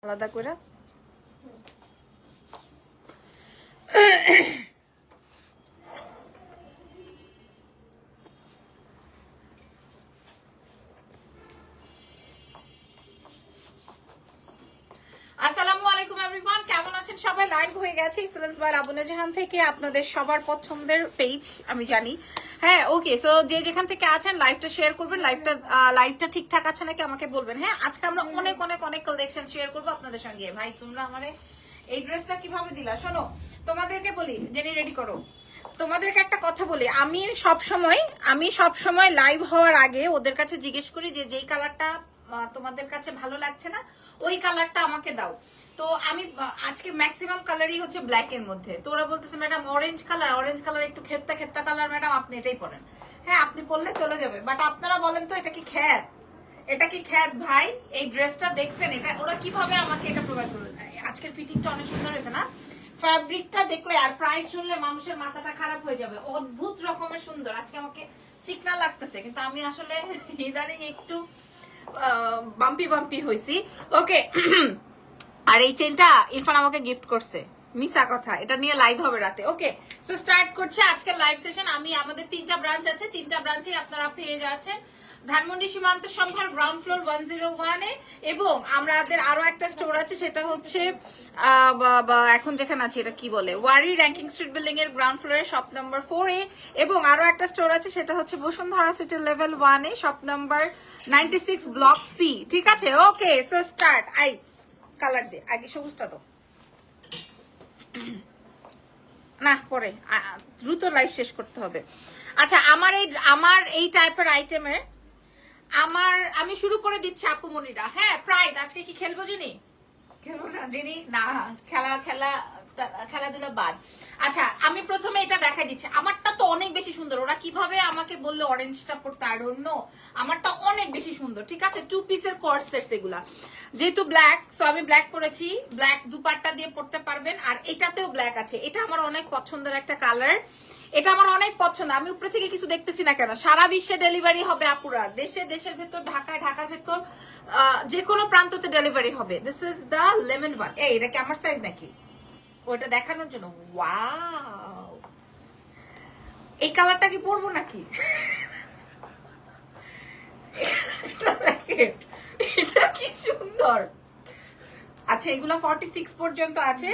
আলাদা করে সবাই লাইভ হয়ে গেছে এক্সেলেন্স বাই আবুনা জাহান থেকে আপনাদের সবার পছন্দের পেজ আমি জানি। হ্যাঁ ওকে, সো যে যেখান থেকে আছেন লাইভটা শেয়ার করবেন, লাইভটা ঠিকঠাক আছে নাকি আমাকে বলবেন। হ্যাঁ আজকে আমরা অনেক অনেক অনেক কালেকশন শেয়ার করবো আপনাদের সঙ্গে। ভাই তোমরা আমারে এই ড্রেসটা কিভাবে দিলা? শোনো তোমাদেরকে বলি, জেনে রেডি করো, তোমাদেরকে একটা কথা বলি, আমি সব সময় লাইভ হওয়ার আগে ওদের কাছে জিজ্ঞেস করি যে যেই কালারটা তোমাদের কাছে ভালো লাগছে না ওই কালারটা আমাকে দাও। তো আমি আজকে ম্যাক্সিমাম কালারই হচ্ছে ব্ল্যাক এর মধ্যে। তো ওরা বলতেছে ম্যাডাম অরেঞ্জ কালার একটু খেত্তা খেত্তা কালার, ম্যাডাম আপনি এটাই পরেন। হ্যাঁ আপনি পরলে চলে যাবে, বাট আপনারা বলেন তো এটা কি খ্যাত? এটা কি খ্যাত ভাই? এই ড্রেসটা দেখছেন, এটা ওরা কিভাবে আমাকে এটা প্রোভাইড করবে? আজকের ফিটিংটা অনেক সুন্দর হয়েছে না? ফ্যাব্রিকটা দেখলে আর প্রাইস শুনলে মানুষের মাথাটা খারাপ হয়ে যাবে। অদ্ভুত রকমের সুন্দর। আজকে আমাকে চিকনা লাগতেছে কিন্তু আমি আসলে ইদানিং একটু বাম্পি হয়েছি। ওকে, আর এই চেনটা ইরফান আমাকে গিফট করছে, মিসা কথা, এটা নিয়ে লাইভ হবে রাতে। ওকে, সো স্টার্ট করছে আজকের লাইভ সেশন। আমাদের 3টা ব্রাঞ্চ আছে, 3টা ব্রাঞ্চে আপনারা পেয়ে যাচ্ছেন। ধানমন্ডি সীমান্ত সম্ভার গ্রাউন্ড ফ্লোর 101 এ, এবং আমাদের আরো একটা স্টোর আছে সেটা হচ্ছে এখন যেখানে আছে এটা কি বলে, ওয়ারি র্যাঙ্কিং স্ট্রিট বিল্ডিং এর গ্রাউন্ড ফ্লোরে শপ নাম্বার 4 এ, এবং আরো একটা স্টোর আছে সেটা হচ্ছে বসুন্ধরা সিটি লেভেল 1 এ শপ নাম্বার 96 ব্লক সি। ঠিক আছে, ওকে সো স্টার্ট। কালার দে আগে, সবুজটা তো না পরে, দ্রুত লাইভ শেষ করতে হবে। আচ্ছা আমার এই টাইপের আইটেমের আমি শুরু করে দিচ্ছি আপু মনিরা। হ্যাঁ প্রাইড আজকে কি খেলবো জিনি? খেলবো না জিনি, না খেলাধুলা বাদ। আচ্ছা আমি প্রথমে এটা দেখাই দিচ্ছি, আমারটা তো অনেক বেশি সুন্দর। ওরা কিভাবে আমাকে বললো অরেঞ্জটা পড়তে, আর অন্য আমারটা অনেক বেশি সুন্দর। ঠিক আছে, 2 পিসের কর্সেট এগুলা, যেহেতু ব্ল্যাক সো আমি ব্ল্যাক পরেছি, ব্ল্যাক দুপাট্টা দিয়ে পড়তে পারবেন। আর এটাতেও ব্ল্যাক আছে, এটা আমার অনেক পছন্দের একটা কালার, এটা আমার অনেক পছন্দ। আমি উপরে থেকে কিছু দেখতেছি না কেন, সারা বিশ্বে ডেলিভারি হবে আপুরা, দেশের ভেতর, ঢাকার ভেতর যে কোনো প্রান্ততে ডেলিভারি হবে। This is the lemon one. এটা কি আমার সাইজ নাকি? ওটা দেখানোর জন্য। ওয়াও, এই কালারটা কি পরবো নাকি? এটা কি সুন্দর। আচ্ছা এগুলো 46 পর্যন্ত আছে।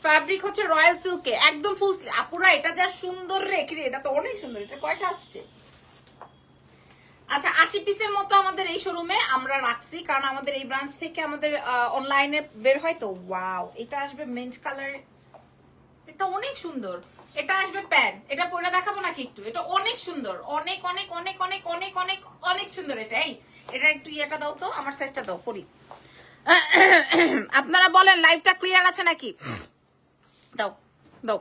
ফ্যাব্রিক হচ্ছে রয়্যাল সিল্কে, একদম ফুল স্লিভ। আপুরা এটা যা সুন্দর রে, এটা তো অনেক সুন্দর। এটা কয়টা আসছে? আচ্ছা 80 পিসের মতো আমাদের এই শোরুমে আমরা রাখছি, কারণ আমাদের এই ব্রাঞ্চ থেকে আমাদের অনলাইনে বের হয় তো। ওয়াও, এটা আসবে মেঞ্জ কালার, এটা অনেক সুন্দর। এটা আসবে প্যান্ট, এটা পরে দেখাবো নাকি একটু? এটা অনেক সুন্দর, অনেক অনেক অনেক অনেক অনেক অনেক অনেক সুন্দর। এটা একটু ইয়েটা দাও তো, আমার সাইজটা দাও পরি। আপনারা বলেন লাইভটা ক্লিয়ার আছে নাকি? দাও দাও,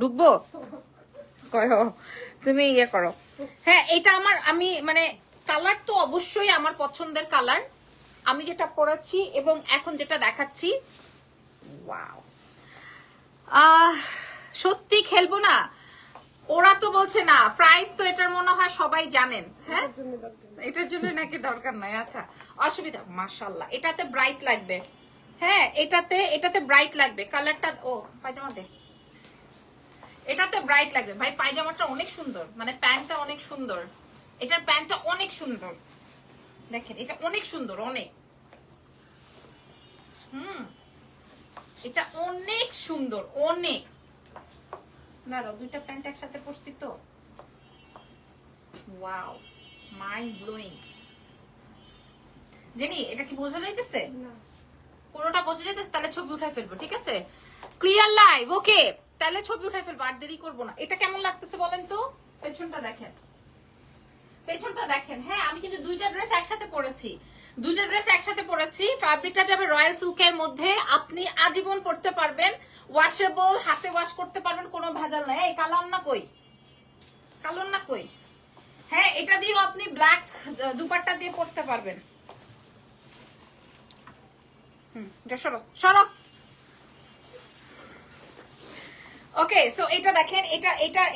ঢুকবো তুমি ইয়ে করো। হ্যাঁ এটা আমি মানে কালার তো অবশ্যই আমার পছন্দের কালার, আমি যেটা পরেছি এবং এখন যেটা দেখাচ্ছি। ওয়াও, সত্যি খেলবো না? ওরা তো বলছে না, প্রাইস তো এটার মনে হয় সবাই জানেন। হ্যাঁ এটার জন্য নাকি দরকার নাই। আচ্ছা অসুবিধা, মাশাআল্লাহ এটাতে ব্রাইট লাগবে। হ্যাঁ এটাতে ব্রাইট লাগবে কালারটা। ও পায়জামা দে, এটাতে ব্রাইট লাগবে ভাই। পায়জামাটা অনেক সুন্দর, মানে প্যান্টটা অনেক সুন্দর, এটার প্যান্টটা অনেক সুন্দর। দেখেন এটা অনেক সুন্দর, অনেক। এটা অনেক সুন্দর, অনেক। না দুইটা প্যান্ট একসাথে পরছি তো। Wow, mind blowing. জেনি এটা কি বোঝা যাইতেছে? কোনোটা বোঝা যাইতেছে? তাহলে ছবি উঠাই ফেলবো। ঠিক আছে, ক্লিয়ার লাইভ। ওকে তাহলে ছবি উঠাই ফেলবো, আর দেরি করবো না। এটা কেমন লাগতেছে বলেন তো? পেছনটা দেখেন, পেছনটা দেখেন। হ্যাঁ আমি কিন্তু দুইটা ড্রেস একসাথে পরেছি, ফ্যাব্রিকটা যাবে রয়্যাল সিল্কের মধ্যে, আপনি আজীবন পরতে পারবেন, ওয়াশেবল, হাতে ওয়াশ করতে পারবেন, কোনো ভেজাল নাই। এই কালার না কই? হ্যাঁ এটা দিয়েও আপনি ব্ল্যাক দুপাট্টা দিয়ে পরতে পারবেন। সরো। ওকে সো এটা দেখেন,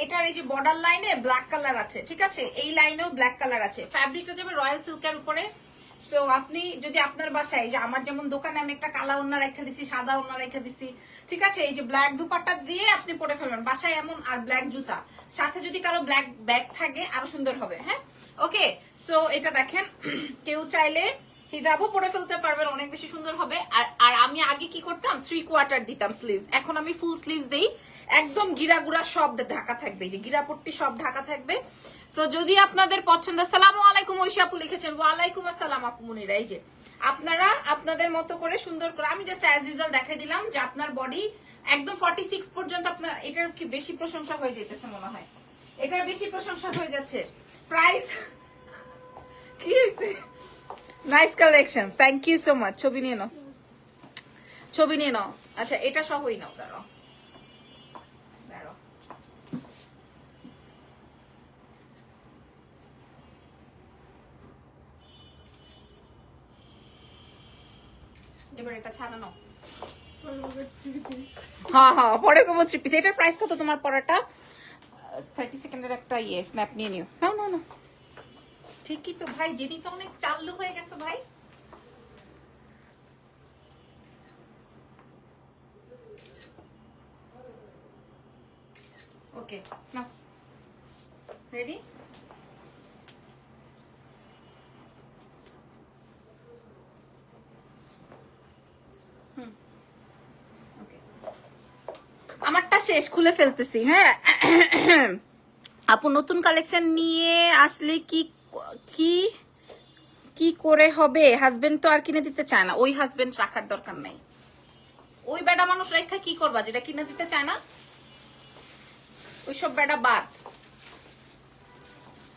এটার এই যে বর্ডার লাইনে ব্ল্যাক কালার আছে। ঠিক আছে, এই লাইনেও ব্ল্যাক কালার আছে। ফ্যাব্রিকটা যাবে রয়্যাল সিল্কের উপরে। সো আপনি যদি আপনার বাসায়, যে আমার যেমন দোকানে আমি একটা কালা ওড়না রেখে দিছি, সাদা ওড়না রেখে দিছি, ঠিক আছে, এই যে ব্ল্যাক দুপাট্টা দিয়ে আপনি পরে ফেলবেন বাসায় এমন, আর ব্ল্যাক জুতা সাথে যদি কারো ব্ল্যাক ব্যাগ থাকে আরো সুন্দর হবে। হ্যাঁ, ওকে। সো এটা দেখেন, কেউ চাইলে হিজাবও পরে ফেলতে পারবেন, অনেক বেশি সুন্দর হবে। আর আমি আগে কি করতাম, 3/4 দিতাম স্লিভস, এখন আমি ফুল স্লিভস দেই, একদম গিরা গুড়া সব ঢাকা থাকবে, যে গিরাপট্টি সব ঢাকা থাকবে। সো যদি আপনাদের পছন্দ, আসসালামু আলাইকুম ঐশী আপু লিখেছেন, ওয়ালাইকুম আসসালাম আপু মুনিরা। এই যে আপনারা আপনাদের মতো করে সুন্দর করে, আমি জাস্ট অ্যাজ ইউজুয়াল দেখাই দিলাম যে আপনার বডি একদম 46 পর্যন্ত। আপনার এটার কি বেশি প্রশংসা হয়ে যেতেছে মনে হয়, এটার বেশি প্রশংসা হয়ে যাচ্ছে। প্রাইস কি হয়েছে? Nice collection, thank you so much. ছবি নিয়ে নাও, ছবি নিয়ে নাও। আচ্ছা, এটা সবই নাও, দাঁড়াও দাঁড়াও। এবার এটা ছাড়া নাও। হ্যাঁ হ্যাঁ, পরে কমো 3 পিস। এটার প্রাইস কত তোমার পরাটা? 30 সেকেন্ডের একটা স্ন্যাপ নিয়ে নিও। না না না, ঠিকই তো ভাই, জেনি তো অনেক চালু হয়ে গেছে ভাই। ওকে, না রেডি? আমারটা শেষ, খুলে ফেলতেছি। হ্যাঁ আপু, নতুন কালেকশন নিয়ে আসলে কি কি কি করে হবে? হাজবেন্ড তো আর কিনে দিতে চায় না। ওই হাজবেন্ড রাখার দরকার নাই। ওই বেটা মানুষ রেখা কি করবা যেটা কিনে দিতে চায় না? ওইসব বেটা বাদ,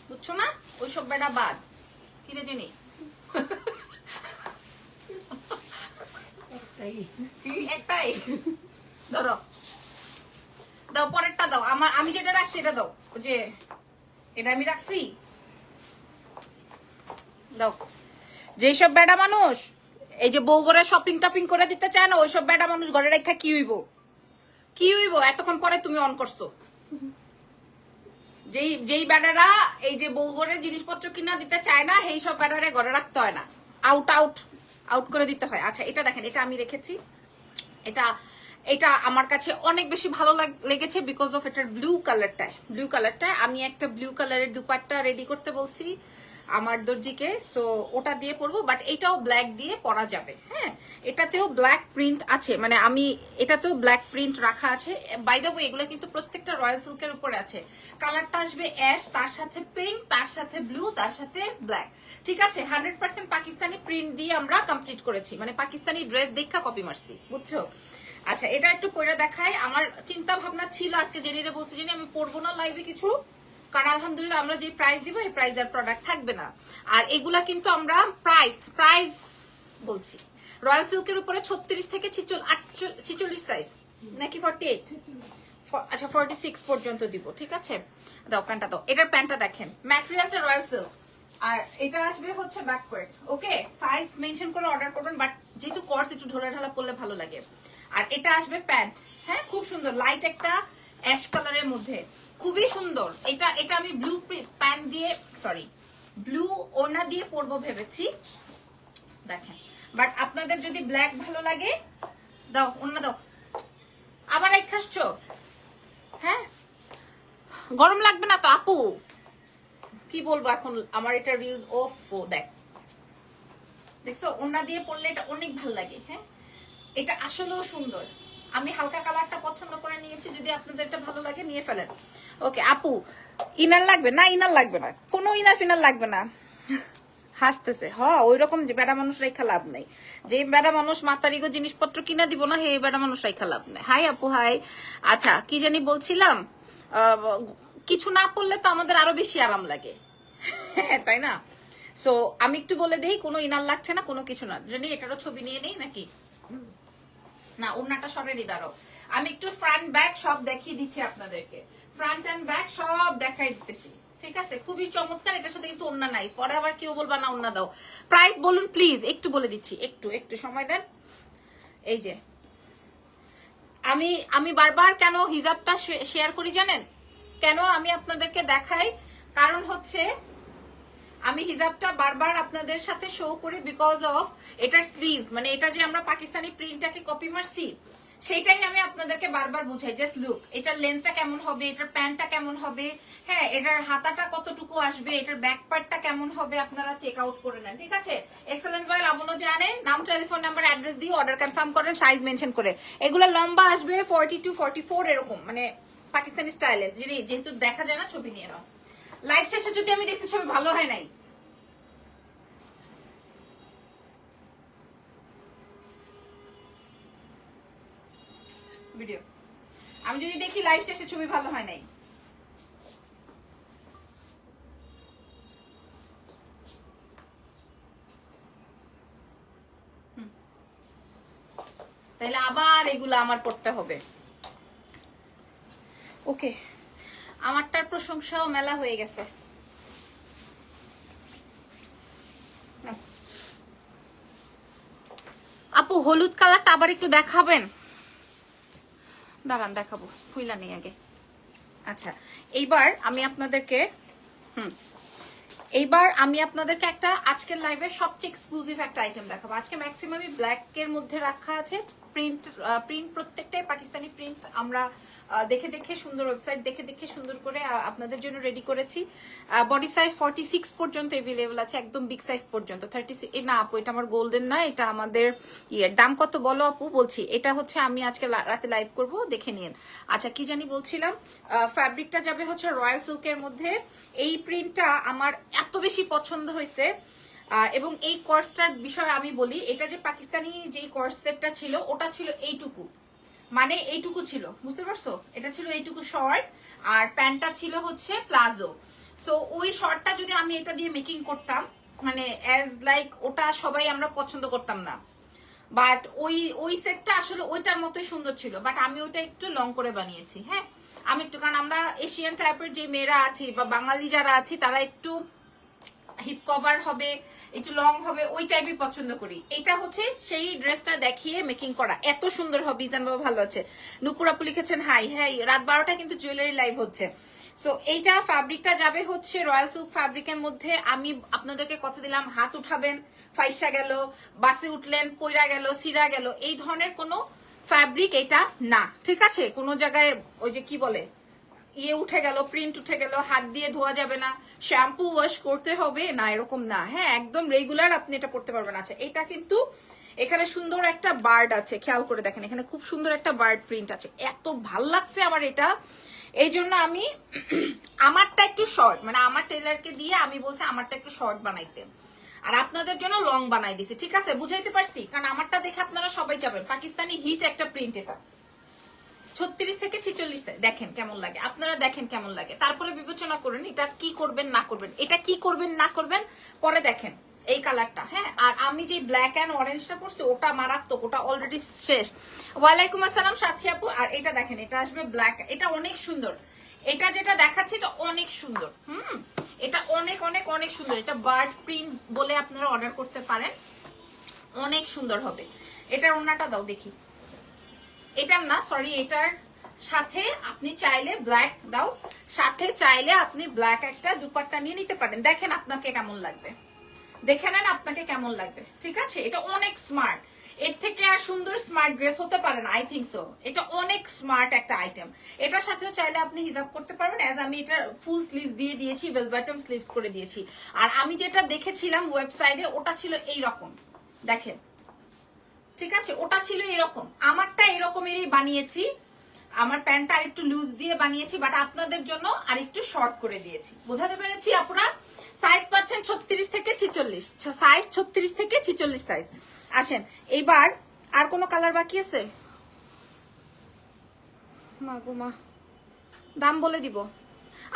বুঝছো না? ওইসব বেটা বাদ। কিনে জানি একটাই ধরো, দাও পরেরটা দাও। আমি যেটা রাখছি এটা দাও। ওই যে এটা আমি রাখছি, দাও। যেসব বেটা মানুষ এই যে বউ ঘরে শপিং টপিং করে দিতে চায় না, ওইসব বেটা মানুষ ঘরে রেখা কি হইব? কি হইব? এতক্ষণ পরে তুমি অন করছো। যেই বেটারা এই যে বউ ঘরে জিনিসপত্র কিনা দিতে চায় না, সেই সব বেটারে ঘরে রাখতে হয় না, আউট আউট আউট করে দিতে হয়। আচ্ছা, এটা দেখেন, এটা আমি রেখেছি। এটা এটা আমার কাছে অনেক বেশি ভালো লেগেছে বিকজ অফ এটার ব্লু কালারটায় আমি একটা ব্লু কালারের দুপাট্টা রেডি করতে বলছি আমার দর্জিকে। সো ওটা দিয়ে পরবো, বাট এটাও ব্ল্যাক দিয়ে পরা যাবে। হ্যাঁ, এটাতেও ব্ল্যাক প্রিন্ট আছে, মানে আমি এটাতেও ব্ল্যাক প্রিন্ট রাখা আছে। বাই দ্য ওয়ে, এগুলো কিন্তু প্রত্যেকটা রয়্যাল সিল্কের উপরে আছে। কালারটা আসবে অ্যাশ, তার সাথে পিঙ্ক, তার সাথে ব্লু, তার সাথে ব্ল্যাক। ঠিক আছে, 100% পাকিস্তানি প্রিন্ট দিয়ে আমরা কমপ্লিট করেছি, মানে পাকিস্তানি ড্রেস দেখা কপি মারছি, বুঝছো? আচ্ছা, এটা একটু পরে দেখাই। আমার চিন্তা ভাবনা ছিল আজকে জেনিরে বলছি, জেনি আমি পরবো না লাইভে কিছু, কারণ আলহামদুলিল্লাহ আমরা যে প্রাইস দিব এই প্রাইজের প্রোডাক্ট থাকবে না। আর এগুলা কিন্তু আমরা প্রাইস বলছি রয়্যাল সিল্কের উপরে 36 থেকে 46 সাইজ নাকি 48, আচ্ছা 46 পর্যন্ত দিব। ঠিক আছে, দাও প্যান্টটা দাও। এটার প্যান্টটা দেখেন, ম্যাটেরিয়ালটা রয়্যাল সিল্ক, আর এটা আসবে হচ্ছে ব্যাকওয়ার্ড। ওকে, সাইজ মেনশন করে অর্ডার করবেন, বাট যেহেতু কর্স একটু ঢোলা ঢালা পরলে ভালো লাগে। আর এটা আসবে প্যান্ট। হ্যাঁ, খুব সুন্দর, লাইট একটা অ্যাশ কালারের মধ্যে, খুবই সুন্দর। এটা আমি ব্লু প্যান্ট দিয়ে, সরি ব্লু ওড়না দিয়ে পরবো ভেবেছি, দেখেন। বাট আপনাদের যদি ব্ল্যাক ভালো লাগে, দাও ওড়না দাও। আবার এক খাসছো? হ্যাঁ, গরম লাগবে না তো আপু? কি বলবো এখন, আমার এটা রিলস অফ দেখছো, ওড়না দিয়ে পরলে এটা অনেক ভালো লাগে। হ্যাঁ, এটা আসলেও সুন্দর। আমি হালকা কালারটা পছন্দ করে নিয়েছি, যদি আপনাদের এটা ভালো লাগে নিয়ে ফেলেন। ওকে আপু, ইনার লাগবে না? ইনার লাগবে না, কোনো ইনার ফিনার লাগবে না। হাসতেছে, ওই রকম যে বেড়া মানুষ রেখা লাভ নেই। যে বেড়া মানুষ মাতারিগো জিনিসপত্র কিনা দিব না, হে বেড়া মানুষ রেখা লাভ নেই। হাই আপু, হাই। আচ্ছা, কি জানি বলছিলাম, কিছু না পড়লে তো আমাদের আরো বেশি আরাম লাগে, হ্যাঁ তাই না? সো আমি একটু বলে দেই, কোনো ইনার লাগছে না, কোনো কিছু না। জানি এটারও ছবি নিয়ে নেই নাকি? না, ওড়নাটা সরেনি, দাঁড়াও আমি একটু ফ্রন্ট ব্যাক সব দেখিয়ে দিচ্ছি আপনাদেরকে। ফ্রন্ট এন্ড ব্যাক সব দেখাই দিতেছি, ঠিক আছে? খুবই চমৎকার। এটার সাথে কিন্তু ওড়না নাই, পরে আবার কেউ বলবা না ওড়না দাও। প্রাইস বলুন প্লিজ, একটু বলে দিচ্ছি, একটু সময় দেন। এই যে আমি বারবার কেন হিজাবটা শেয়ার করি জানেন? কেন আমি আপনাদেরকে দেখাই? কারণ হচ্ছে আমি হিজাবটা বারবার আপনাদের সাথে শো করি বিকজ অফ এটার স্লিভস, মানে এটা যে আমরা পাকিস্তানি প্রিন্টটাকে কপি মারছি সেইটাই আমি আপনাদেরকে বারবার বুঝাই। জাস্ট লুক, এটার লেন্থটা কেমন হবে, এটার প্যান্টটা কেমন হবে, হ্যাঁ এটার হাতাটা কতটুকু আসবে, এটার ব্যাক পার্টটা কেমন হবে, আপনারা চেক আউট করে নেন, ঠিক আছে? এক্সেলেন্ট বাই লাবণ্য জানে, নাম, টেলিফোন নাম্বার, অ্যাড্রেস দিয়ে অর্ডার কনফার্ম করেন, সাইজ মেনশন করে। এগুলো লম্বা আসবে 42 44 এরকম, মানে পাকিস্তানি স্টাইলের, যেহেতু দেখা যায় না ছবি নিয়ে নাও। লাইভ শেষে যদি আমি দেখছি ছবি ভালো হয় নাই, ভিডিও আমি যদি দেখি লাইভ শেষে ছবি ভালো হয় নাই, তাহলে আবার এগুলো আমার পড়তে হবে। ওকে, আমারটার প্রশংসাও মেলা হয়ে গেছে। আপু হলুদ কালারটা আবার একটু দেখাবেন? দাঁড়ান দেখাবো, ফুইলা নেই আগে। আচ্ছা, এইবার আমি আপনাদেরকে একটা আজকের লাইভে সবচেয়ে এক্সক্লুসিভ একটা আইটেম দেখাবো। আজকে ম্যাক্সিমামই ব্ল্যাক এর মধ্যে রাখা আছে। প্রিন্ট প্রত্যেকটাই পাকিস্তানি প্রিন্ট আমরা দেখে দেখে সুন্দর ওয়েবসাইট দেখে সুন্দর করে আপনাদের জন্য রেডি করেছি। বডি সাইজ 46 পর্যন্ত अवेलेबल আছে, একদম বিগ সাইজ পর্যন্ত 36। না আপু, এটা আমার গোল্ডেন না, এটা আমাদের দাম কত বলো আপু? বলছি, এটা হচ্ছে আমি আজকে রাতে লাইভ করব, দেখে নিন। আচ্ছা, কি জানি বলছিলাম, ফ্যাব্রিকটা যাবে হচ্ছে রয়্যাল সিল্কের মধ্যে। এই প্রিন্টটা আমার এত বেশি পছন্দ হয়েছে, এবং এই কোর্সটার বিষয়ে আমি বলি, এটা যে পাকিস্তানি যে কোর্সেটটা ছিল ওটা ছিল এইটুকু, মানে এইটুকু ছিল, বুঝতে পারছো? এটা ছিল এইটুকু শর্ট, আর প্যান্টটা ছিল হচ্ছে প্লাজো। সো ওই শর্টটা যদি আমি এটা দিয়ে মেকিং করতাম, মানে অ্যাজ লাইক ওটা সবাই আমরা পছন্দ করতাম না, বাট ওই সেটটা আসলে ওইটার মতোই সুন্দর ছিল, বাট আমি ওটা একটু লং করে বানিয়েছি। হ্যাঁ, আমি একটু, কারণ আমরা এশিয়ান টাইপের যে মেয়েরা আছি বা বাঙালি যারা আছি তারা একটু হিপ কভার হবে, একটু লং হবে, ওই টাইপই পছন্দ করি। এটা হচ্ছে সেই ড্রেসটা দেখিয়ে মেকিং করা, এত সুন্দর হবে। ইজান বাবা ভালো আছে, নুপুর আপু লিখেছেন হাই। হ্যাঁ, রাত 12টা কিন্তু জুয়েলারি লাইভ হচ্ছে। সো এইটা ফ্যাব্রিকটা যাবে হচ্ছে রয়্যাল সিল্ক ফ্যাব্রিকের মধ্যে। আমি আপনাদেরকে কথা দিলাম, হাত উঠাবেন, ফাইসা গেল, বাসে উঠলেন, পইরা গেল, সিরা গেল, এই ধরনের কোনো ফ্যাব্রিক এটা না, ঠিক আছে? কোনো জায়গায় ওই যে কি বলে উঠে গেল, প্রিন্ট উঠে গেল, হাত দিয়ে ধোয়া যাবে না, শ্যাম্পু ওয়াশ করতে হবে না, এরকম না। হ্যাঁ, একদম রেগুলার আপনি এটা পড়তে পারবেন। আচ্ছা, এটা কিন্তু এখানে সুন্দর একটা বার্ড আছে, খেয়াল করে দেখেন, এখানে খুব সুন্দর একটা বার্ড প্রিন্ট আছে, এত ভাল লাগছে আমার এটা। এই জন্য আমি আমারটা একটু শর্ট, মানে আমার টেলারকে দিয়ে আমি বলছি আমারটা একটু শর্ট বানাইতে, আর আপনাদের জন্য লং বানাই দিছি, ঠিক আছে? বুঝাইতে পারছি? কারণ আমারটা দেখে আপনারা সবাই যাবেন, পাকিস্তানি হিট একটা প্রিন্ট, এটা 36 থেকে 46 দেখেন কেমন লাগে, আপনারা দেখেন কেমন লাগে, তারপরে বিবেচনা করেন এটা কি করবেন না করবেন, এটা কি করবেন না করবেন পরে দেখেন। এই কালারটা, হ্যাঁ, আর আমি যে ব্ল্যাক এন্ড অরেঞ্জটা পরছি ওটা মারাত্মক, ওটা অলরেডি শেষ। ওয়ালাইকুম আসসালাম সাথী আপু। আর এটা দেখেন, এটা আসবে ব্ল্যাক, এটা অনেক সুন্দর, এটা যেটা দেখাচ্ছি এটা অনেক সুন্দর। এটা অনেক অনেক অনেক সুন্দর, এটা বার্ড প্রিন্ট বলে আপনারা অর্ডার করতে পারেন, অনেক সুন্দর হবে। এটার ওড়নাটা দাও দেখি, এটার না, সরি, এটার সাথে আপনি চাইলে ব্ল্যাক দাও, সাথে চাইলে আপনি ব্ল্যাক একটা দুপাট্টা নিয়ে নিতে পারেন। দেখেন আপনাকে কেমন লাগবে, দেখে নেন আপনাকে কেমন লাগবে, ঠিক আছে? এটা অনেক স্মার্ট, এর থেকে আর সুন্দর স্মার্ট ড্রেস হতে পারে না, আই থিঙ্ক সো। এটা অনেক স্মার্ট একটা আইটেম। এটার সাথেও চাইলে আপনি হিজাব করতে পারবেন, এজ আমি এটা ফুল স্লিভস দিয়ে দিয়েছি, বেল বটম স্লিভস করে দিয়েছি। আর আমি যেটা দেখেছিলাম ওয়েবসাইটে ওটা ছিল এই রকম, দেখেন, ঠিক আছে? ওটা ছিল এরকম, আমারটা এরকমেরই বানিয়েছি, আমার প্যান্টটা আর একটু লুজ দিয়ে বানিয়েছি, বাট আপনাদের জন্য আর একটু শর্ট করে দিয়েছি। বোঝাতে পেরেছি আপুরা? সাইজ পাচ্ছেন 36 থেকে 46, সাইজ 36 থেকে 46 সাইজ। আসেন এইবার, আর কোনো কালার বাকি আছে? মা গো মা, দাম বলে দিব।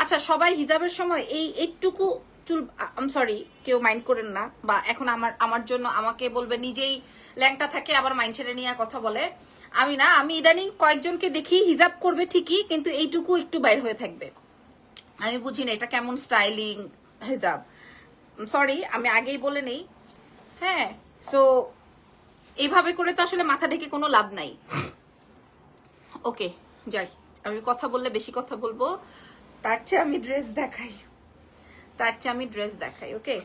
আচ্ছা, সবাই হিজাবের সময় এই একটুকু চুল, আম সরি, কেউ মাইন্ড করেন না, বা এখন আমার জন্য আমাকে বলবে নিজেই ল্যাংটা থাকে আবার মাইন্ড ছেড়ে নিয়ে কথা বলে। আমি না, আমি ইদানিং কয়েকজনকে দেখি হিজাব করবে ঠিকই, কিন্তু এইটুকু একটু বাইর হয়ে থাকবে। আমি বুঝি না এটা কেমন স্টাইলিং হিজাব, সরি, আমি আগেই বলে নেই। হ্যাঁ, সো এইভাবে করে তো আসলে মাথা ঢেকে কোনো লাভ নাই। ওকে, যাই, আমি কথা বললে বেশি কথা বলবো, তার চেয়ে আমি ড্রেস দেখাই। তার চেয়ে আমি ড্রেস দেখাই। ওকে,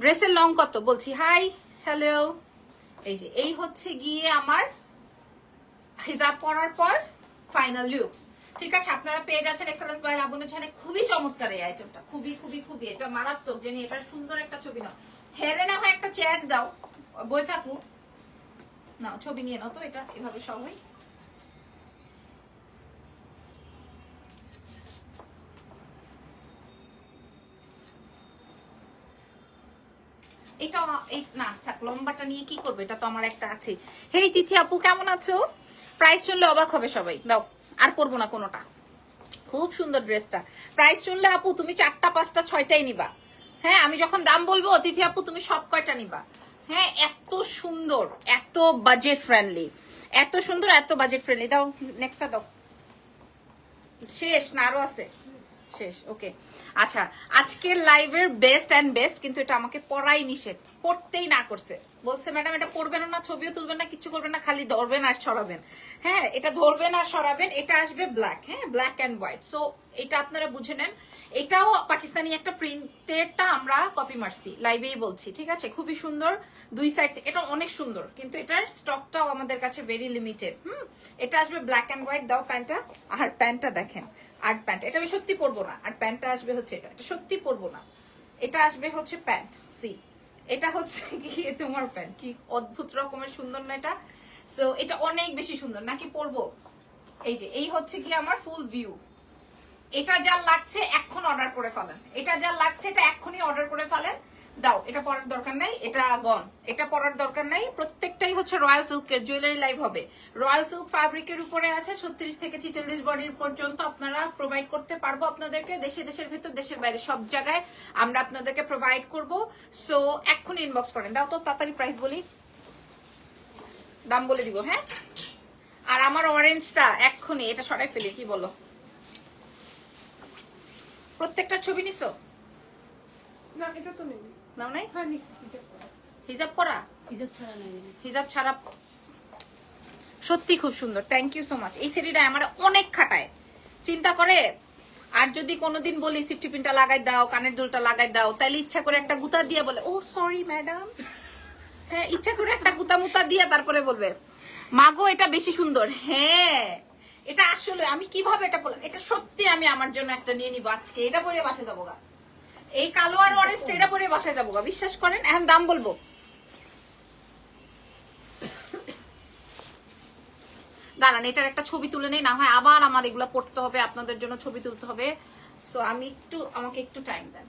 ড্রেসের লং কত বলছি। হাই, হ্যালো, এই যে এই হচ্ছে গিয়ে আমার হিজাব পরার পর ফাইনাল লুকস। ঠিক আছে, আপনারা পেয়ে যাচ্ছেন এক্সেলেন্স বাই লাবণ্য জাহানে। খুবই চমৎকার এই আইটেমটা, খুবই খুবই খুবই, এটা মারাত্মক। জানি এটা সুন্দর একটা ছবি নাও, হেরে না হয় একটা চ্যাট দাও, বই থাকুক না, ছবি নিয়ে নাও তো। এটা এভাবে সবাই এটা না থাক, লম্বাটা নিয়ে কি করবে, এটা তো আমার একটা আছে। হেই তিথি আপু, কেমন আছো? প্রাইস শুনলে অবাক হবে সবাই, দাও আর পরবো না কোনোটা। খুব সুন্দর ড্রেসটা, প্রাইস শুনলে আপু তুমি 4টা 5টা 6টাই নিবা। হ্যাঁ, আমি যখন দাম বলবো তিথি আপু তুমি সব কয়টা নিবা। হ্যাঁ, এত সুন্দর, এত বাজেট ফ্রেন্ডলি, এত সুন্দর, এত বাজেট ফ্রেন্ডলি। দাও নেক্সটটা দাও। শেষ না আরো আছে? শেষ, ওকে। আচ্ছা, আজকের লাইভের বেস্ট এন্ড বেস্ট, কিন্তু এটা আমাকে পড়াই নিষেধ, পড়তেই না করছে, বলছে ম্যাডাম এটা পড়বেন না, ছবিও তুলবেন না, কিছু করবেন না, খালি ধরবেন আর সরাবেন। হ্যাঁ, এটা ধরবেন আর সরাবেন। এটা আসবে ব্ল্যাক, হ্যাঁ ব্ল্যাক এন্ড হোয়াইট। সো এটা আপনারা বুঝে নেন, এটাও পাকিস্তানি একটা প্রিন্টেডটা আমরা কপি মারছি, লাইভেই বলছি। ঠিক আছে, খুবই সুন্দর দুই সাইড, এটা অনেক সুন্দর, কিন্তু এটার স্টকটাও আমাদের কাছে ভেরি লিমিটেড। এটা আসবে ব্ল্যাক এন্ড হোয়াইট। দাও প্যান্টটা, আর প্যান্টটা দেখেন, আর প্যান্ট এটা আমি সত্যি পরবো না, আর প্যান্টটা আসবে হচ্ছে এটা সত্যি পরবো না, এটা আসবে হচ্ছে প্যান্ট। সি, এটা হচ্ছে কি তোমার প্যান্ট, কি অদ্ভুত রকমের সুন্দর না এটা? সো এটা অনেক বেশি সুন্দর, নাকি পরবো? এই যে এই হচ্ছে কি আমার ফুল ভিউ। এটা যা লাগছে এখন অর্ডার করে ফেলেন, এটা যা লাগছে এটা এখনই অর্ডার করে ফেলেন। দাও, এটা পরার দরকার নাই, এটা গন, এটা পরার দরকার নাই। প্রত্যেকটাই হচ্ছে রয়্যাল সিল্কের, জুয়েলারি লাইভ হবে। রয়্যাল সিল্ক ফ্যাব্রিকের উপরে আছে, 36 থেকে 46 বডির পর্যন্ত আপনারা প্রোভাইড করতে পারবো আপনাদেরকে, দেশের ভেতর দেশের বাইরে সব জায়গায় আমরা আপনাদেরকে প্রোভাইড করব। সো এক্ষুনি ইনবক্স করেন। দাও তো তাড়াতাড়ি প্রাইস বলি, দাম বলে দিব। হ্যাঁ, আর আমার অরেঞ্জটা এক্ষুনি এটা সরাই ফেলি, কি বলো? প্রত্যেকটা ছবি নিছো? না, এটা তো নেই। নাও নাই? হ্যাঁ, নিছি, হিজাব পরা, হিজাব ছাড়া নেই। হিজাব ছাড়া সত্যি খুব সুন্দর। Thank you so much. এই শাড়িটা আমার অনেক খাটায়, চিন্তা করে। আর যদি কোনোদিন বলি সিফটি পিনটা লাগাই দাও, কানের দুলটা লাগাই দাও, তাহলে ইচ্ছা করে একটা গুতা দিয়ে বলে ও সরি ম্যাডাম। হ্যাঁ, ইচ্ছা করে একটা গুতা মুতা দিয়ে তারপরে বলবে মাগো এটা বেশি সুন্দর। হ্যাঁ, এটা আসলে আমি কিভাবে এটা বললাম, এটা সত্যি আমি আমার জন্য একটা নিয়ে নিবো আজকে, এটা পরে বাসায় যাবো গা। এই কালো আর অরেঞ্জটা এটা পরে বাসায় যাবো গা, বিশ্বাস করেন। এখন দাম বলবো। দাঁড়ান, এটার একটা ছবি তুলে নেই, না হয় আবার আমার এগুলা পড়তে হবে, আপনাদের জন্য ছবি তুলতে হবে। সো আমি আমাকে একটু টাইম দেন।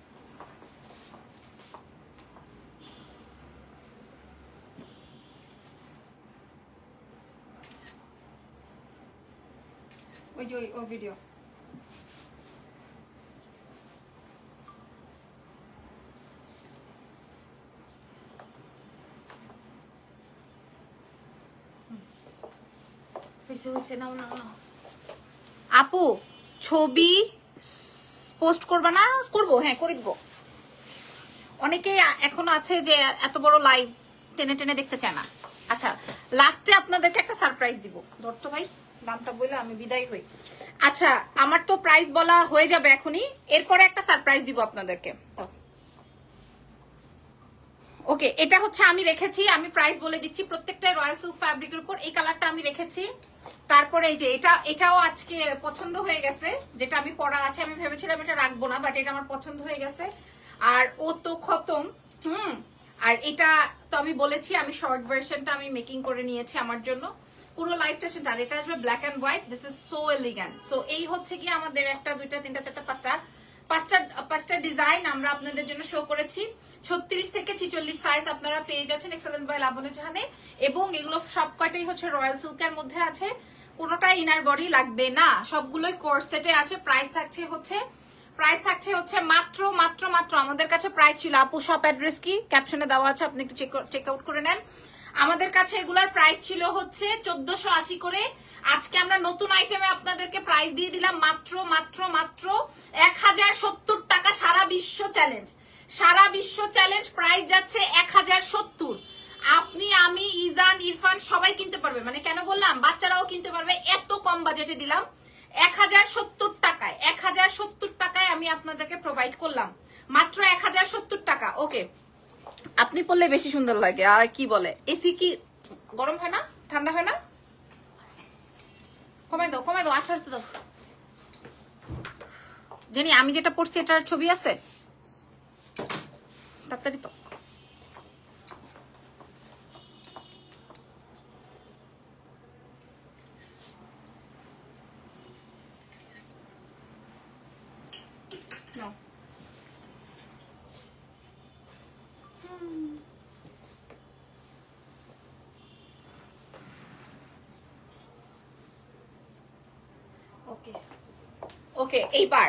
ওই যে ওই ভিডিও আপু ছবি পোস্ট করবা না? করবো, হ্যাঁ করে দিব। অনেকেই এখন আছে যে এত বড় লাইভ টেনে টেনে দেখতে চায় না। আচ্ছা, লাস্টে আপনাদেরকে একটা সারপ্রাইজ দিব। ধরতো ভাই, দামটা বলে আমি বিদায় হই। আচ্ছা, আমার তো প্রাইস বলা হয়ে যাবে এখনই, এরপরে একটা সারপ্রাইজ দিব আপনাদেরকে। ওকে, এটা হচ্ছে আমি রেখেছি, আমি প্রাইস বলে দিচ্ছি। প্রত্যেকটাই রয়্যাল সিল্ক ফ্যাব্রিকের উপর, এই কালারটা আমি রেখেছি। তারপরে এই যে এটাও আজকে পছন্দ হয়ে গেছে, যেটা আমি পরা আছে। আমি ভেবেছিলাম এটা রাখবো না, বাট এটা আমার পছন্দ হয়ে গেছে। আর ও তো খতম। আর এটা তো আমি বলেছি, আমি শর্ট ভার্সনটা আমি মেকিং করে নিয়েছি আমার জন্য পুরো লাইভ সেশনটা। আর এটা আসবে black and white. This is so elegant. So এই হচ্ছে কি আমাদের 1 2 3 4 5 পাঁচটা ডিজাইন আমরা আপনাদের জন্য শো করেছি। 36 থেকে 46 সাইজ আপনারা পেয়ে যাচ্ছেন এক্সেলেন্স বাই লাবণ্য জাহানে। এবং এগুলো সব কয়টাই হচ্ছে রয়্যাল সিল্কের মধ্যে আছে, কোনোটাই ইনার বডি লাগবে না, সবগুলোই কোর্সেটে আছে। প্রাইস থাকছে হচ্ছে মাত্র মাত্র মাত্র আমাদের কাছে প্রাইস ছিল, আপু শপ অ্যাড্রেস কি ক্যাপশনে দেওয়া আছে, আপনি একটু চেক আউট করে নেন। আমাদের কাছে এগুলার প্রাইস ছিল হচ্ছে 1480 করে। আজকে আমরা নতুন আইটেমে আপনাদেরকে প্রাইস দিয়ে দিলাম মাত্র মাত্র মাত্র 1070 টাকা। সারা বিশ্ব চ্যালেঞ্জ প্রাইস যাচ্ছে 1070। আপনি, আমি, ইজান, ইরফান সবাই কিনতে পারবে। মানে কেন বললাম, বাচ্চারাও কিনতে পারবে, এত কম বাজেটে দিলাম। 1070 টাকায়, 1070 টাকায় আমি আপনাদেরকে প্রোভাইড করলাম, মাত্র 1070 টাকা। ওকে, আপনি পরলে বেশি সুন্দর লাগে। আর কি বলে, এসি কি গরম হয় না, ঠান্ডা হয় না? কমাই দাও, কমাই দাও, 18 দাও। জানি আমি যেটা পড়ছি এটার ছবি আছে, তাড়াতাড়ি তো। No. ওকে ওকে, এইবার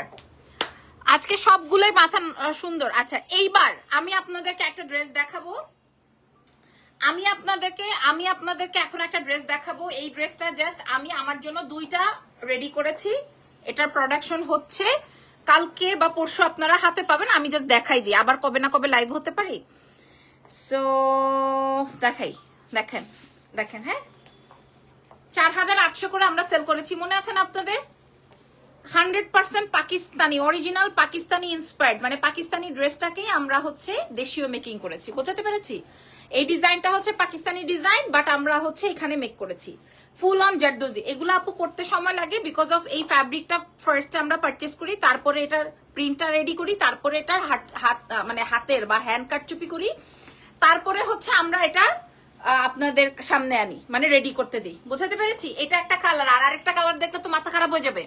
আজকে সবগুলোই মাথা সুন্দর। আচ্ছা, এইবার আমি আপনাদেরকে একটা ড্রেস দেখাবো। আমি আপনাদেরকে এখন একটা ড্রেস দেখাবো। এই ড্রেসটা জাস্ট আমি আমার জন্য দুইটা রেডি করেছি। এটার প্রোডাকশন হচ্ছে, কালকে বা পরশু আপনারা হাতে পাবেন। আমি জাস্ট দেখাই দিই, আবার কবে না কবে লাইভ হতে পারি। সো দেখাই, দেখেন দেখেন, হ্যাঁ 4800 করে আমরা সেল করেছি, মনে আছে না আপনাদের? 100% পাকিস্তানি, অরিজিনাল পাকিস্তানি ইন্সপায়ার্ড, মানে পাকিস্তানি ড্রেসটাকেই আমরা হচ্ছে দেশীয় মেকিং করেছি। বোঝাতে পেরেছি? এই ডিজাইনটা হচ্ছে পাকিস্তানি ডিজাইন, বাট আমরা হচ্ছে এখানে মেক করেছি ফুল অন জারদোজি। এগুলো আপু করতে সময় লাগে বিকজ অফ এই ফ্যাব্রিকটা ফার্স্টে আমরা পারচেস করি, তারপরে এটার প্রিন্টটা রেডি করি, তারপরে এটার মানে হাতের বা হ্যান্ড কাটচুপি করি, তারপরে হচ্ছে আমরা এটা আপনাদের সামনে আনি, মানে রেডি করতে দিই। বোঝাতে পেরেছি? এটা একটা কালার, আর আরেকটা কালার দেখলে তো মাথা খারাপ হয়ে যাবে।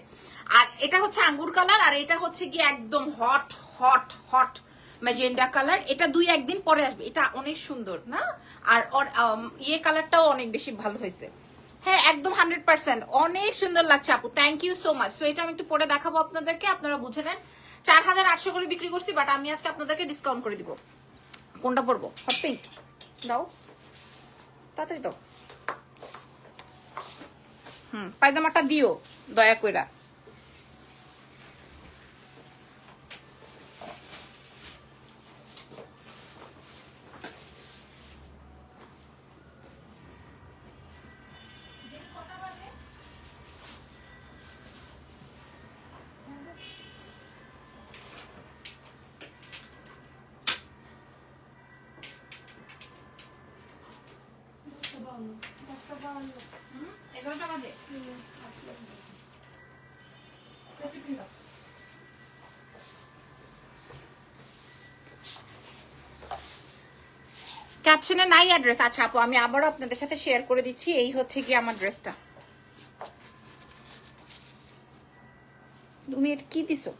আর এটা হচ্ছে আঙ্গুর কালার, আর এটা হচ্ছে কি একদম hot hot hot magenta colour. এটা 2-1 দিন পরে আসবে। এটা অনেক সুন্দর না? আর ইয়ে কালারটাও অনেক বেশি ভালো হয়েছে। হ্যাঁ একদম 100% অনেক সুন্দর লাগছে আপু, thank you so much. So এটা আমি একটু পরে দেখাবো আপনাদেরকে, আপনারা বুঝে নেন। 4800 করে বিক্রি করছি, বাট আমি আজকে আপনাদেরকে ডিসকাউন্ট করে দিব। কোনটা পরবো? হট পিঙ্ক দাও, তাড়াতাড়ি দাও। পায়জামাটা দিও দয়া কইরা। ক্যাপশনে নাই অ্যাড্রেস। আচ্ছা আপু, আমি আবারও আপনাদের সাথে শেয়ার করে দিচ্ছি। এই হচ্ছে কি আমার ড্রেসটা। তুমি এটা কি দিছো?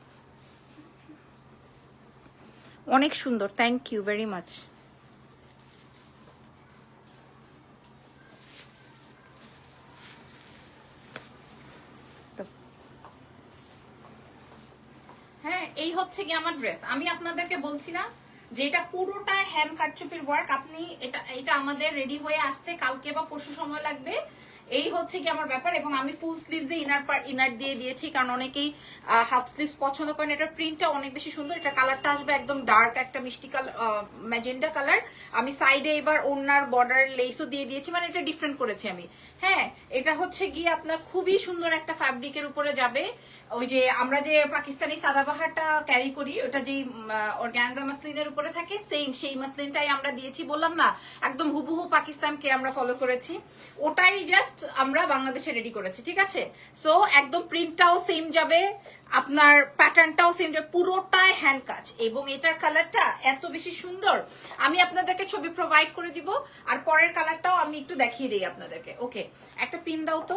অনেক সুন্দর, থ্যাংক ইউ ভেরি মাচ। হ্যাঁ এই হচ্ছে কি আমার ড্রেস। আমি আপনাদেরকে বলছিলাম যে এটা পুরোটা হ্যান্ড কাটচুপির ওয়ার্ক। আপনি এটা আমাদের রেডি হয়ে আসতে কালকে বা পরশু সময় লাগবে। এই হচ্ছে কি আমার ব্যাপার। এবং আমি ফুল স্লিভসে ইনার দিয়ে দিয়েছি, কারণ অনেকেই হাফ স্লিভস পছন্দ করেন। এটার প্রিন্টটা অনেক বেশি সুন্দর। এটা কালারটা আসবে একদম ডার্ক একটা মিষ্টি কালার, ম্যাজেন্ডা কালার। আমি সাইডে এবার ওড়নার বর্ডার লেসও দিয়ে দিয়েছি, মানে এটা ডিফারেন্ট করেছি আমি। হ্যাঁ এটা হচ্ছে গিয়ে আপনার খুবই সুন্দর একটা ফ্যাব্রিকের উপরে যাবে। ওই যে আমরা যে পাকিস্তানি সাদাবাহারটা ক্যারি করি, ওটা যেই অর্গানজা মাসলিনের উপরে থাকে, সেই মাসলিনটাই আমরা দিয়েছি। বললাম না একদম হুবহু পাকিস্তানকে আমরা ফলো করেছি, ওটাই জাস্ট আমরা বাংলাদেশে রেডি করেছি। ঠিক আছে? সো একদম প্রিন্টটাও সেম যাবে, আপনার প্যাটার্নটাও সেম যাবে, পুরোটাই হ্যান্ড কাজ। এবং এটার কালারটা এত বেশি সুন্দর, আমি আপনাদেরকে ছবি প্রোভাইড করে দিব। আর পরের কালারটাও আমি একটু দেখিয়ে দিই আপনাদেরকে। ওকে, একটা পিন দাও তো।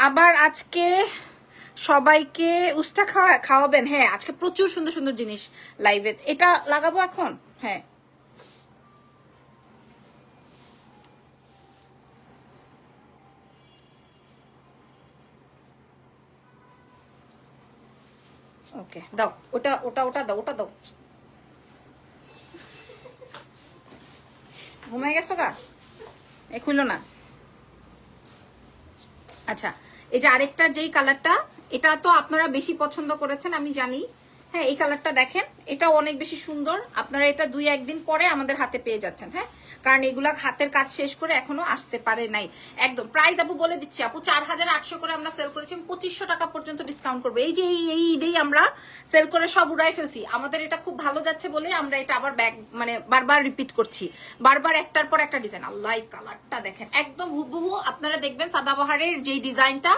আবার আজকে সবাইকে উস্তা খাওয়াবেন? হ্যাঁ আজকে প্রচুর সুন্দর সুন্দর জিনিস লাইভে। এটা লাগাবো এখন। হ্যাঁ ওকে দাও, ওটা ওটা ওটা দাও, ওটা দাও। ঘুমাই গেছো গা? এ খুললো না। আচ্ছা এই যে আরেকটা যেই কালারটা, এটা তো আপনারা বেশি পছন্দ করেছেন আমি জানি। হ্যাঁ এই কালারটা দেখেন, এটাও অনেক বেশি সুন্দর। আপনারা এটা 2-1 দিন পরে আমাদের হাতে পেয়ে যাচ্ছেন। হ্যাঁ কারণ এগুলা হাতের কাজ শেষ করে এখনো আসতে পারে নাই। একদম প্রাইস আপু বলে দিচ্ছি আপু, 4800 করে আমরা সেল করেছি, 2500 টাকা পর্যন্ত ডিসকাউন্ট করবো। এই যে এই ঈদেই আমরা সেল করে সব উড়াই ফেলছি। আমাদের এটা খুব ভালো যাচ্ছে বলে আমরা এটা আবার মানে বারবার রিপিট করছি, বারবার একটার পর একটা ডিজাইন। আল্লাহ এই কালারটা দেখেন, একদম হুবহু আপনারা দেখবেন সাদাবাহারের যে ডিজাইনটা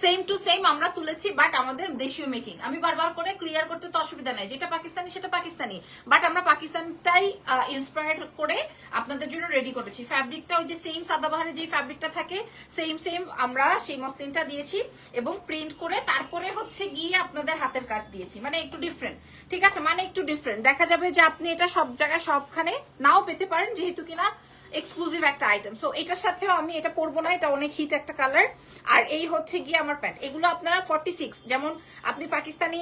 সেম টু সেম আমরা তুলেছি, বাট আমাদের দেশীয় মেকিং। আমি বারবার করে ক্লিয়ার করতে তো অসুবিধা নাই, যেটা পাকিস্তানি সেটা পাকিস্তানি, বাট আমরা পাকিস্তানটাই ইন্সপায়ার্ড করে আপনাদের জন্য রেডি করেছি। ফ্যাব্রিকটা ওই যে সেম সাদাবাহারের যে ফ্যাব্রিকটা থাকে সেম আমরা সেই মসলিনটা দিয়েছি এবং প্রিন্ট করে তারপরে হচ্ছে গিয়ে আপনাদের হাতের কাজ দিয়েছি, মানে একটু ডিফারেন্ট। ঠিক আছে, মানে একটু ডিফারেন্ট দেখা যাবে যে আপনি এটা সব জায়গায় সবখানে নাও পেতে পারেন, যেহেতু কিনা এক্সক্লুসিভ একটা আইটেম। সো এটার সাথেও আমি এটা পরবো না, এটা অনেক হিট একটা কালার। আর এই হচ্ছে গিয়ে আমার প্যান্ট, এগুলো আপনারা 46, যেমন আপনি পাকিস্তানি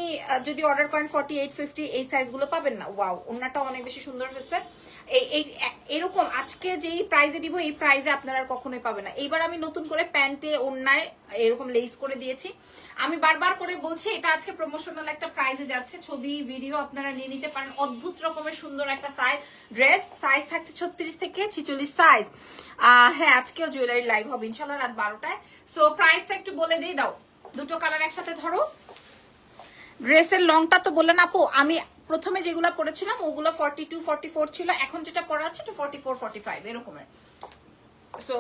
যদি অর্ডার করেন 48, 50 এই সাইজগুলো পাবেন না। ওয়াও, ওন্নাটা অনেক বেশি সুন্দর হয়েছে। এরকম আজকে যেই প্রাইজে দিব এই প্রাইজে আপনারা আর কখনোই পাবেন না। এইবার আমি নতুন করে প্যান্টে ওন্নায় এরকম লেস করে দিয়েছি। আমি বারবার করে বলছি এটা আজকে প্রমোশনাল একটা প্রাইজে যাচ্ছে, ছবি ভিডিও আপনারা নিয়ে নিতে পারেন। অদ্ভুত রকমের সুন্দর একটা ড্রেস, সাইজ থাকছে 36 থেকে 46 সাইজ। হ্যাঁ, আজকেও জুয়েলারি লাইভ হবে ইনশাল্লাহ রাত 12টায়। সো প্রাইসটা একটু বলে দিয়ে দাও, দুটো কালার একসাথে ধরো। ড্রেসের লংটা তো বললেন আপু, আমি প্রথমে যেগুলা পরেছিলাম ওগুলো 42, 44 ছিল, এখন যেটা পরা আছে 44, 45 এরকমের। সো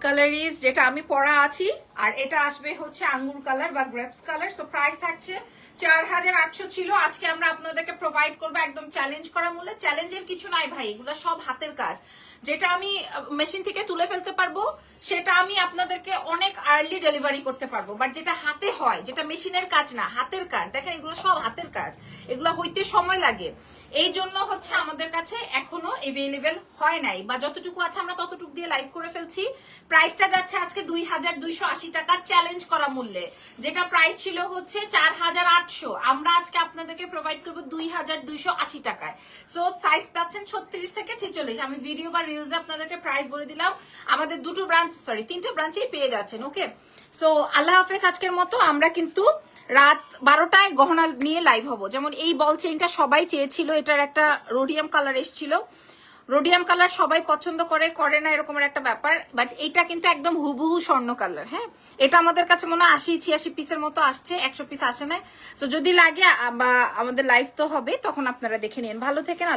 কালারিজ যেটা আমি পরা আছি, আর এটা আসবে হচ্ছে আঙ্গুর কালার বা গ্রেপস কালার। সো প্রাইস থাকছে 4800 ছিল, আজকে আমরা আপনাদেরকে প্রোভাইড করবো একদম চ্যালেঞ্জ করা মূল্যে। চ্যালেঞ্জের কিছু নাই ভাই, এগুলো সব হাতের কাজ। যেটা আমি মেশিন থেকে তুলে ফেলতে পারবো সেটা আমি আপনাদেরকে অনেক আর্লি ডেলিভারি করতে পারবো, বাট যেটা হাতে হয়, যেটা মেশিনের কাজ না হাতের কাজ, দেখেন এগুলো সব হাতের কাজ, এগুলো হইতে সময় লাগে। এই জন্য হচ্ছে আমাদের কাছে এখনো এভেলেবেল হয় নাই, বা যতটুকু আছে আমরা ততটুকু দিয়ে লাইভ করে ফেলছি। প্রাইসটা যাচ্ছে আজকে 2280 টাকা চ্যালেঞ্জ করা মূল্যে, যেটা প্রাইস ছিল হচ্ছে 4800, আমরা আজকে আপনাদেরকে প্রোভাইড করবো 2280 টাকায়। সো সাইজ পাচ্ছেন 36 থেকে 46। আমি ভিডিও বা রিলসে আপনাদেরকে প্রাইস বলে দিলাম। আমাদের দুটো ব্রাঞ্চ, সরি 3টে ব্রাঞ্চেই পেয়ে যাচ্ছেন। ওকে, সো আল্লাহ হাফেজ। আজকের মতো আমরা কিন্তু রাত 12টায় গহনা নিয়ে লাইভ হব। যেমন এই বল চেইনটা সবাই চেয়েছিল, এটার একটা রোডিয়াম কালার এসেছিল। রোডিয়াম কালার সবাই পছন্দ করে না এরকমের একটা ব্যাপার, বাট এটা কিন্তু একদম হুবহু স্বর্ণ কালার। হ্যাঁ, এটা আমাদের কাছে মনে হয় 80-86 পিসের মতো আসছে, 100 পিস আসে না। তো যদি লাগে বা আমাদের লাইভ তো হবে, তখন আপনারা দেখে নিন। ভালো থেকেন।